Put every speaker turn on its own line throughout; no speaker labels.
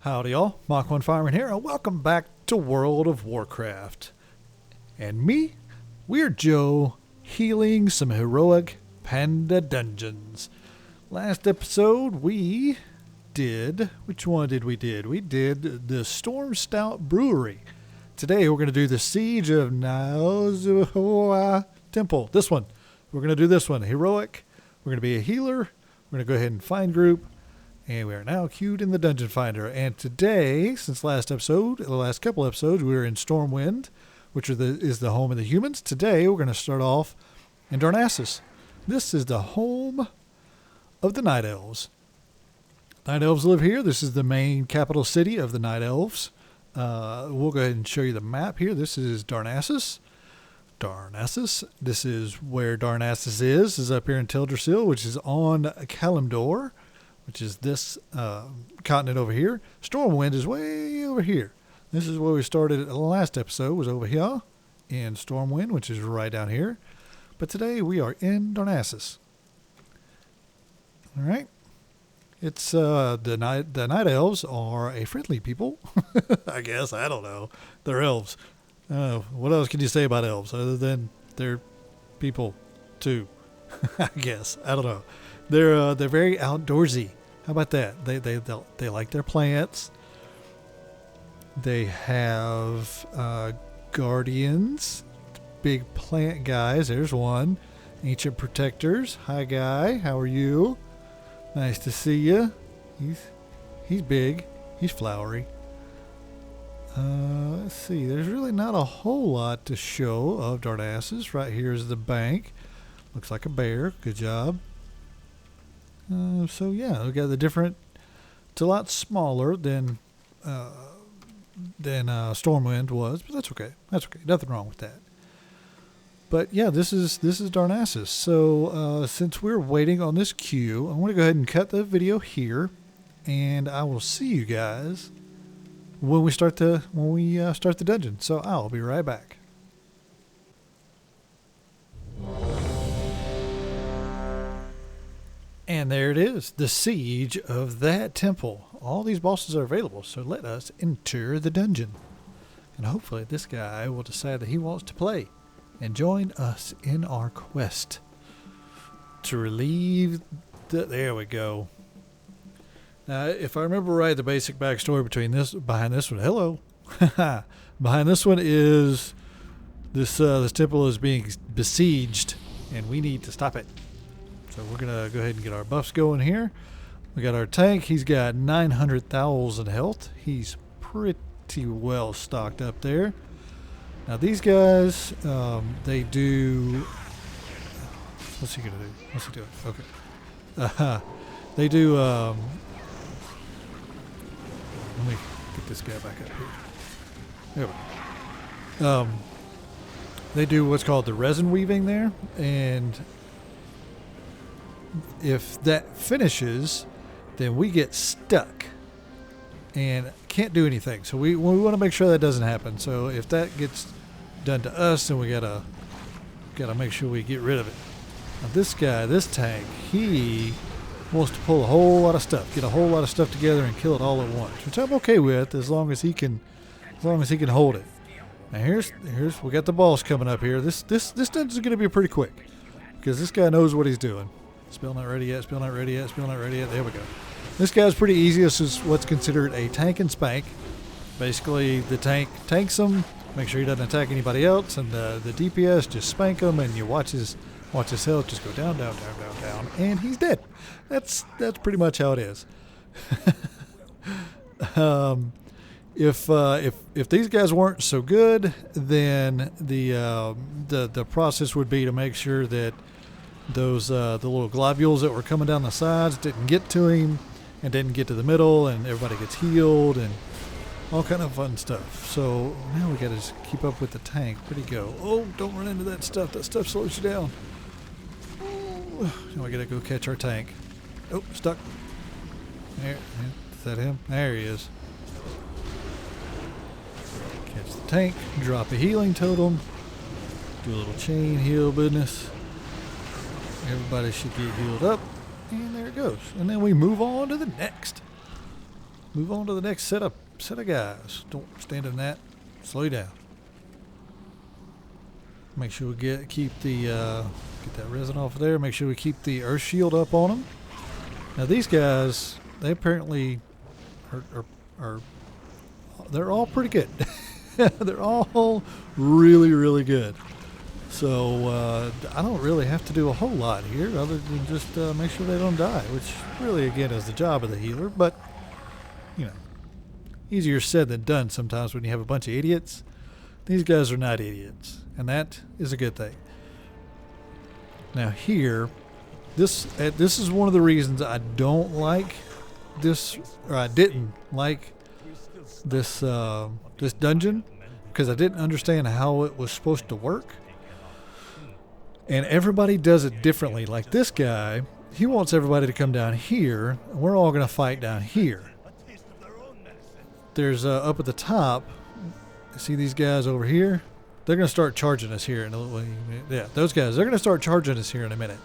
Howdy y'all, Mach 1 Fireman here, and welcome back to World of Warcraft. And me, we're Joe, healing some heroic panda dungeons. Last episode we did, which one did we did? We did the Storm Stout Brewery. Today we're going to do the Siege of Niuzao Temple. This one. We're going to do this one, heroic. We're going to be a healer. We're going to go ahead and find group. And we are now queued in the Dungeon Finder. And today, since last episode, the last couple episodes, we were in Stormwind, which is the home of the humans. Today, we're going to start off in Darnassus. This is the home of the Night Elves. Night Elves live here. This is the main capital city of the Night Elves. We'll go ahead and show you the map here. This is Darnassus. This is where Darnassus is up here in Teldrassil, which is on Kalimdor, which is this continent over here. Stormwind is way over here. This is where we started the last episode, was over here in Stormwind, which is right down here. But today we are in Darnassus. All right. It's the night elves are a friendly people. I guess. I don't know. They're elves. What else can you say about elves other than they're people too? I guess. I don't know. They're very outdoorsy. How about that? They like their plants. They have guardians, big plant guys. There's one. Ancient protectors. Hi, guy. How are you? Nice to see you. He's big. He's flowery. Let's see. There's really not a whole lot to show of Darnassus. Right here is the bank. Looks like a bear. Good job. So yeah, we got the different. It's a lot smaller than Stormwind was, but that's okay. That's okay. Nothing wrong with that. But yeah, this is Darnassus. So since we're waiting on this queue, I'm going to go ahead and cut the video here, and I will see you guys when we start the dungeon. So I'll be right back. And there it is, the Siege of that temple. All these bosses are available, so let us enter the dungeon. And hopefully this guy will decide that he wants to play and join us in our quest to relieve there we go. Now, if I remember right, the basic backstory behind this one, hello. Behind this one is this temple is being besieged, and we need to stop it. So we're going to go ahead and get our buffs going here. We got our tank. He's got 900,000 health. He's pretty well stocked up there. Now these guys, they do... What's he going to do? What's he doing? Okay. They do... let me get this guy back up here. There we go. They do what's called the resin weaving there, and if that finishes, then we get stuck and can't do anything. So we want to make sure that doesn't happen. So if that gets done to us, then we gotta make sure we get rid of it. Now this guy, this tank, he wants to pull a whole lot of stuff, get a whole lot of stuff together and kill it all at once, which I'm okay with as long as he can hold it. Now here's we got the boss coming up here. This dungeon is going to be pretty quick because this guy knows what he's doing. Spell not ready yet, spell not ready yet, spell not ready yet. There we go. This guy's pretty easy. This is what's considered a tank and spank. Basically, the tank tanks him, make sure he doesn't attack anybody else, and the DPS just spank him, and you watch his health just go down, down, down, down, down, and he's dead. That's pretty much how it is. If these guys weren't so good, then the process would be to make sure that those the little globules that were coming down the sides didn't get to him and didn't get to the middle, and everybody gets healed and all kind of fun stuff. So now we got to just keep up with the tank. Where'd he go? Oh, don't run into that stuff. That stuff slows you down. Now we got to go catch our tank. Oh, stuck. There, is that him? There he is. Catch the tank, drop a healing totem, do a little chain heal business. Everybody should get healed up, and there it goes. And then we move on to the next. move on to the next set of guys. Don't stand in that. Slow you down. Make sure we keep the get that resin off of there. Make sure we keep the earth shield up on them. Now these guys, they apparently are they're all pretty good. They're all really, really good. So I don't really have to do a whole lot here other than just make sure they don't die, which really, again, is the job of the healer. But, you know, easier said than done sometimes when you have a bunch of idiots. These guys are not idiots, and that is a good thing. Now here, this is one of the reasons I don't like this, or I didn't like this this dungeon, because I didn't understand how it was supposed to work. And everybody does it differently. Like this guy, he wants everybody to come down here, and we're all going to fight down here. There's up at the top, see these guys over here? They're going to start charging us here in a little. Yeah, those guys, they're going to start charging us here in a minute.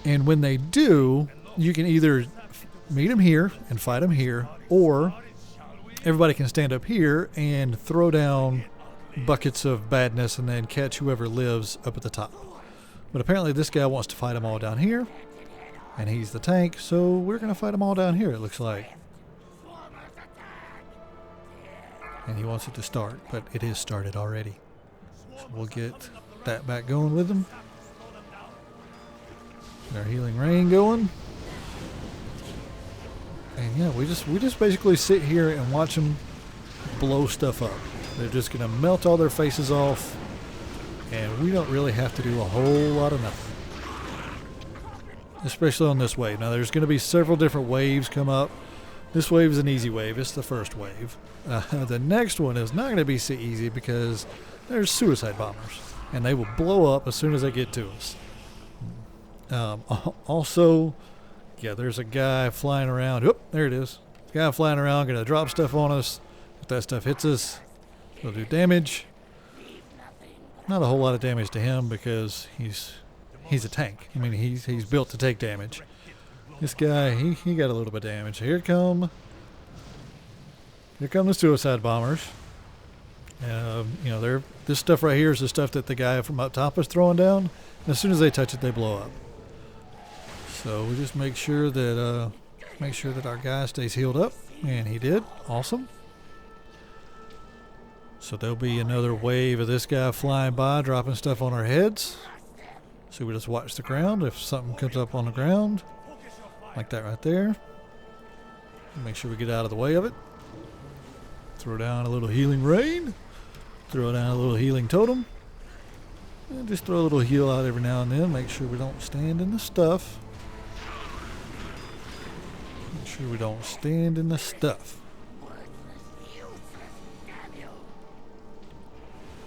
And when they do, you can either meet them here and fight them here, or everybody can stand up here and throw down buckets of badness and then catch whoever lives up at the top. But apparently this guy wants to fight them all down here, and he's the tank, so we're going to fight them all down here, it looks like. And he wants it to start, but it is started already. So we'll get that back going with them. Get our healing rain going. And yeah, we just basically sit here and watch them blow stuff up. They're just going to melt all their faces off, and we don't really have to do a whole lot of nothing. Especially on this wave. Now there's going to be several different waves come up. This wave is an easy wave. It's the first wave. The next one is not going to be so easy because there's suicide bombers, and they will blow up as soon as they get to us. Also, yeah, there's a guy flying around. Oop, there it is. Guy flying around, going to drop stuff on us. If that stuff hits us, it'll do damage. Not a whole lot of damage to him because he's a tank. I mean, he's built to take damage. This guy, he got a little bit of damage. Here come the suicide bombers. You know, this stuff right here is the stuff that the guy from up top is throwing down. And as soon as they touch it, they blow up. So we just make sure that our guy stays healed up, and he did. Awesome. So there'll be another wave of this guy flying by, dropping stuff on our heads. So we just watch the ground. If something comes up on the ground, like that right there, make sure we get out of the way of it. Throw down a little healing rain. Throw down a little healing totem. And just throw a little heal out every now and then. Make sure we don't stand in the stuff. Make sure we don't stand in the stuff.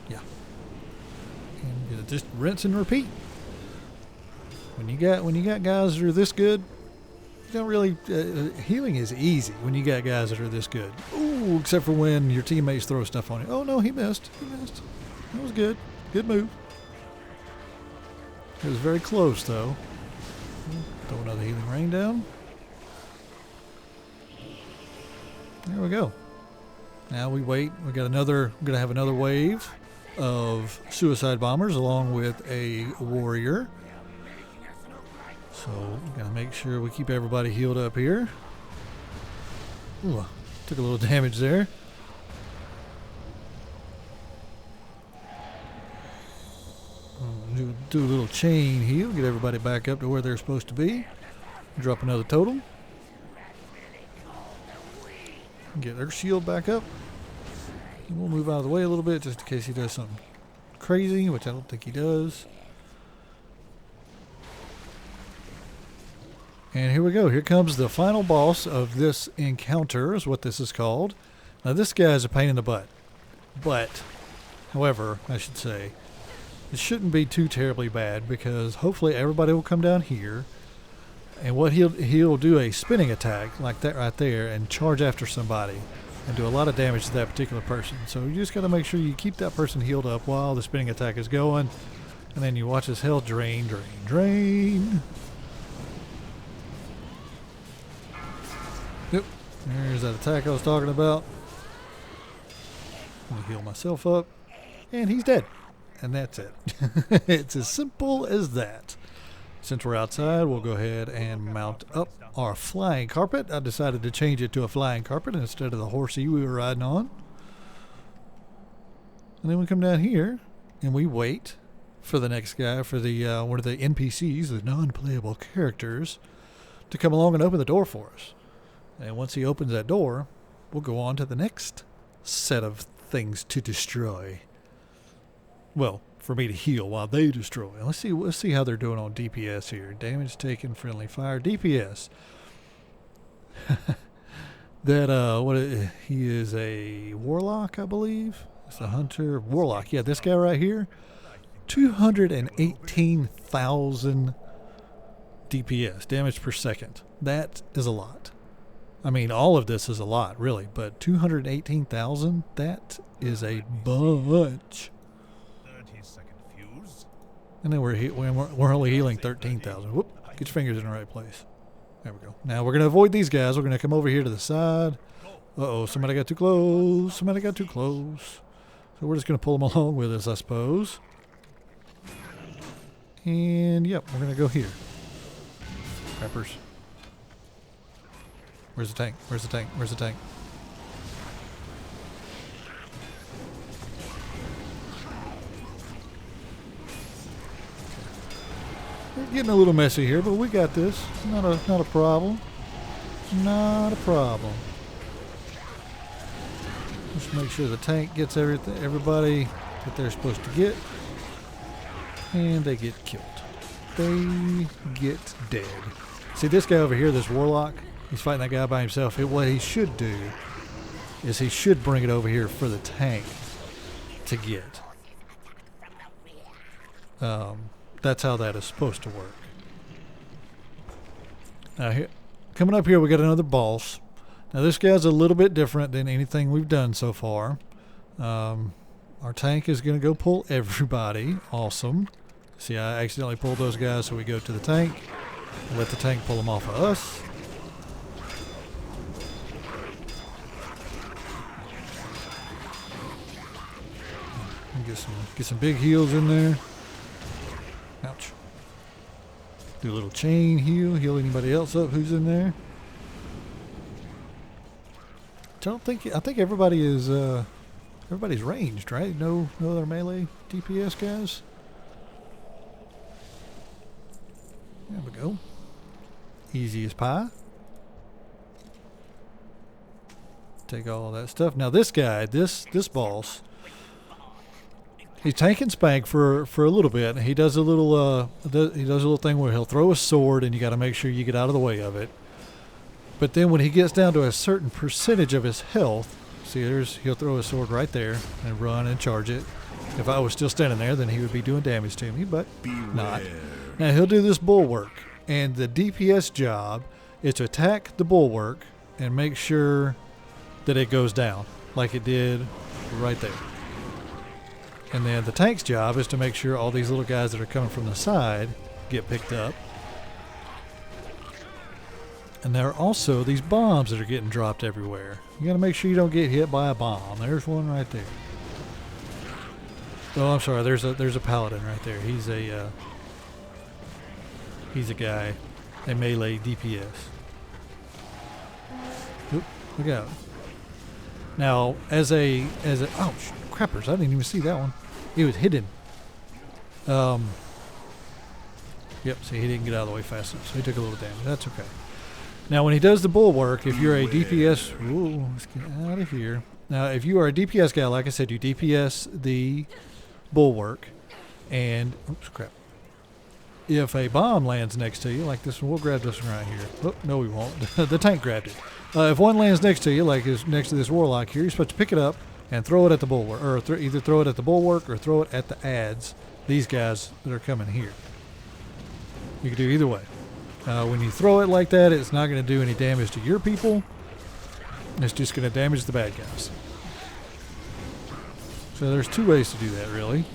Yeah. And just rinse and repeat. When you got guys that are this good, you don't really healing is easy when you got guys that are this good. Ooh, except for when your teammates throw stuff on you. Oh no, he missed. That was good. Good move. It was very close though. Throw another healing rain down. There we go. Now we wait. We're gonna have another wave of suicide bombers along with a warrior. So we gotta make sure we keep everybody healed up here. Ooh, took a little damage there. Do a little chain heal, get everybody back up to where they're supposed to be. Drop another totem. Get their shield back up. And we'll move out of the way a little bit just in case he does something crazy, which I don't think he does. And here we go. Here comes the final boss of this encounter, is what this is called. Now this guy is a pain in the butt. But, however, I should say, it shouldn't be too terribly bad because hopefully everybody will come down here. And what he'll do a spinning attack like that right there and charge after somebody and do a lot of damage to that particular person. So you just got to make sure you keep that person healed up while the spinning attack is going. And then you watch his health drain, drain, drain. Yep. There's that attack I was talking about. I'm gonna heal myself up. And he's dead. And that's it. It's as simple as that. Since we're outside, we'll go ahead and mount up our flying carpet. I decided to change it to a flying carpet instead of the horsey we were riding on. And then we come down here and we wait for the next guy, for the one of the NPCs, the non-playable characters, to come along and open the door for us. And once he opens that door, we'll go on to the next set of things to destroy. Well, for me to heal while they destroy. Let's see how they're doing on DPS here. Damage taken, friendly fire, DPS. That he is a warlock, I believe. It's a hunter warlock. Yeah, this guy right here, 218,000 DPS, damage per second. That is a lot. I mean, all of this is a lot, really, but 218,000, that is a bunch. And then we're only healing 13,000. Whoop! Get your fingers in the right place. There we go. Now we're going to avoid these guys. We're going to come over here to the side. Uh-oh, somebody got too close. Somebody got too close. So we're just going to pull them along with us, I suppose. And, yep, we're going to go here. Crappers. Where's the tank? Where's the tank? Where's the tank? We're getting a little messy here, but we got this. Not a problem. Not a problem. Just make sure the tank gets everybody that they're supposed to get. And they get killed. They get dead. See this guy over here, this warlock, he's fighting that guy by himself. What he should do is he should bring it over here for the tank to get. That's how that is supposed to work. Now here, coming up here, we got another boss. Now this guy's a little bit different than anything we've done so far. Our tank is going to go pull everybody. Awesome. See, I accidentally pulled those guys, so we go to the tank. Let the tank pull them off of us. Get some big heals in there. Ouch. Do a little chain heal anybody else up who's in there. I think everybody is everybody's ranged, right? No other melee DPS guys. There we go. Easy as pie. Take all that stuff. Now this guy, this boss, he's tank and spank for a little bit. He does a little thing where he'll throw a sword, and you got to make sure you get out of the way of it. But then when he gets down to a certain percentage of his health, see, he'll throw a sword right there and run and charge it. If I was still standing there, then he would be doing damage to me, but not. Now he'll do this bulwark, and the DPS job is to attack the bulwark and make sure that it goes down like it did right there. And then the tank's job is to make sure all these little guys that are coming from the side get picked up. And there are also these bombs that are getting dropped everywhere. You got to make sure you don't get hit by a bomb. There's one right there. Oh, I'm sorry. There's a paladin right there. He's a guy, a melee DPS. Oop, look out. Now, as a ouch, crappers! I didn't even see that one. It was hidden. Yep. See, he didn't get out of the way fast enough, so he took a little damage. That's okay. Now, when he does the bulwark, if you're a DPS, ooh, let's get out of here. Now, if you are a DPS guy, like I said, you DPS the bulwark, and oops, crap. If a bomb lands next to you, like this one, we'll grab this one right here. Oh, no, we won't. The tank grabbed it. If one lands next to you, like is next to this warlock here, you're supposed to pick it up and throw it at the bulwark, or either throw it at the bulwark or throw it at the ads. These guys that are coming here. You can do either way. When you throw it like that, it's not going to do any damage to your people. It's just going to damage the bad guys. So there's two ways to do that, really.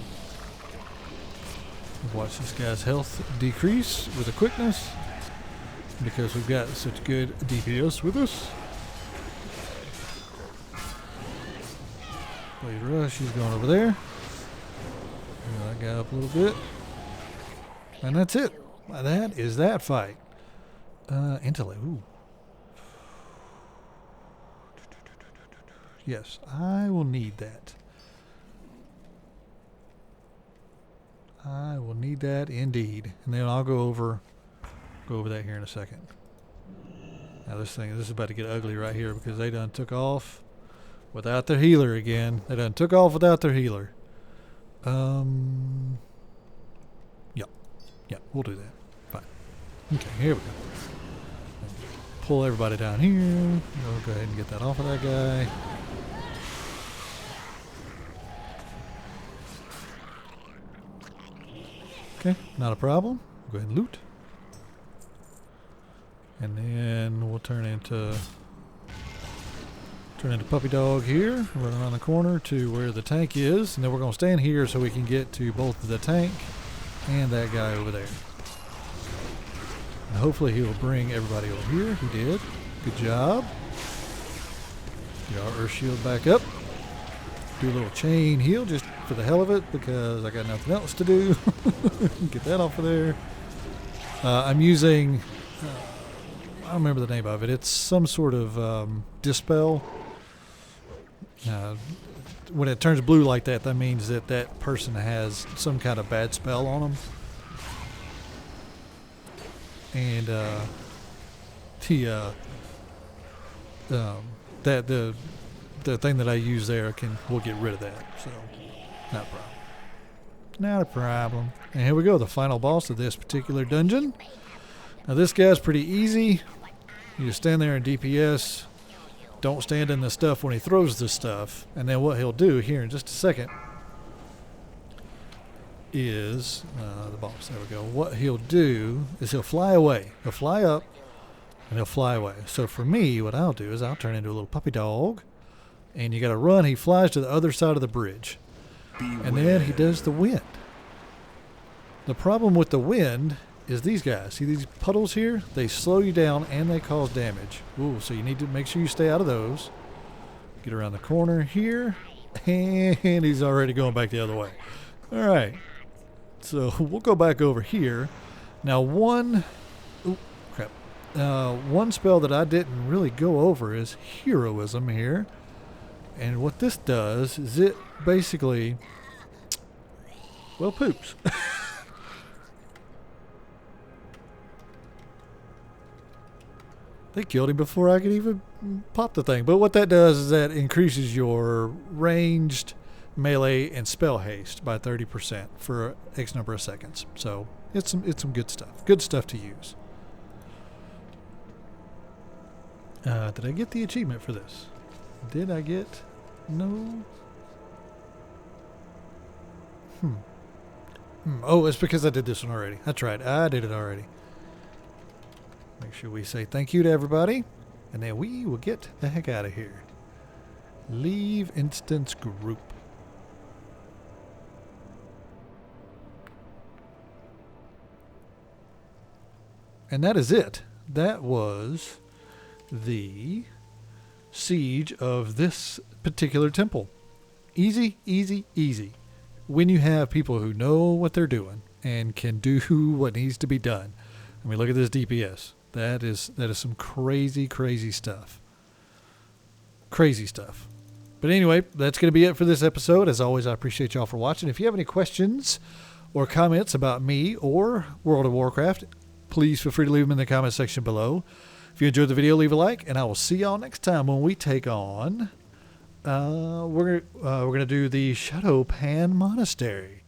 Watch this guy's health decrease with a quickness because we've got such good DPS with us. Blade Rush, he's going over there. Bring that guy up a little bit. And that's it. That is that fight. Intellect. Ooh. Yes, I will need that. I will need that indeed. And then I'll go over that here in a second. Now this is about to get ugly right here because they done took off without their healer again. They done took off without their healer. Yeah, we'll do that. Fine. Okay, here we go. Pull everybody down here. We'll go ahead and get that off of that guy. Okay, not a problem. Go ahead and loot. And then we'll turn into puppy dog here, run around the corner to where the tank is, and then we're going to stand here so we can get to both the tank and that guy over there. And hopefully he'll bring everybody over here. He did. Good job. Get our earth shield back up. Do a little chain heal just for the hell of it because I got nothing else to do. Get that off of there. I'm using, I don't remember the name of it. It's some sort of dispel. When it turns blue like that, that means that that person has some kind of bad spell on them. And the thing that I use there will get rid of that. So not a problem. Not a problem. And here we go, the final boss of this particular dungeon. Now this guy's pretty easy. You just stand there and DPS. Don't stand in the stuff when he throws the stuff. And then what he'll do here in just a second is, the boss, there we go. What he'll do is he'll fly away. He'll fly up and he'll fly away. So for me, what I'll do is I'll turn into a little puppy dog. And you gotta run. He flies to the other side of the bridge. Beware. And then he does the wind. The problem with the wind is these guys. See these puddles here? They slow you down and they cause damage. Ooh, so you need to make sure you stay out of those. Get around the corner here. And he's already going back the other way. Alright. So we'll go back over here. Now one spell that I didn't really go over is heroism here. And what this does is it basically, well, poops. They killed him before I could even pop the thing. But what that does is that increases your ranged, melee, and spell haste by 30% for X number of seconds. So it's some good stuff. Good stuff to use. Did I get the achievement for this? Did I get? No. Oh, it's because I did this one already. That's right. I did it already. Make sure we say thank you to everybody. And then we will get the heck out of here. Leave instance group. And that is it. That was the siege of this particular temple. Easy, easy, easy. When you have people who know what they're doing and can do what needs to be done. I mean, look at this DPS. That is some crazy, crazy stuff. Crazy stuff. But anyway, that's going to be it for this episode. As always, I appreciate y'all for watching. If you have any questions or comments about me or World of Warcraft, please feel free to leave them in the comment section below. If you enjoyed the video, leave a like, and I will see y'all next time when we take on. We're gonna do the Shadow Pan Monastery.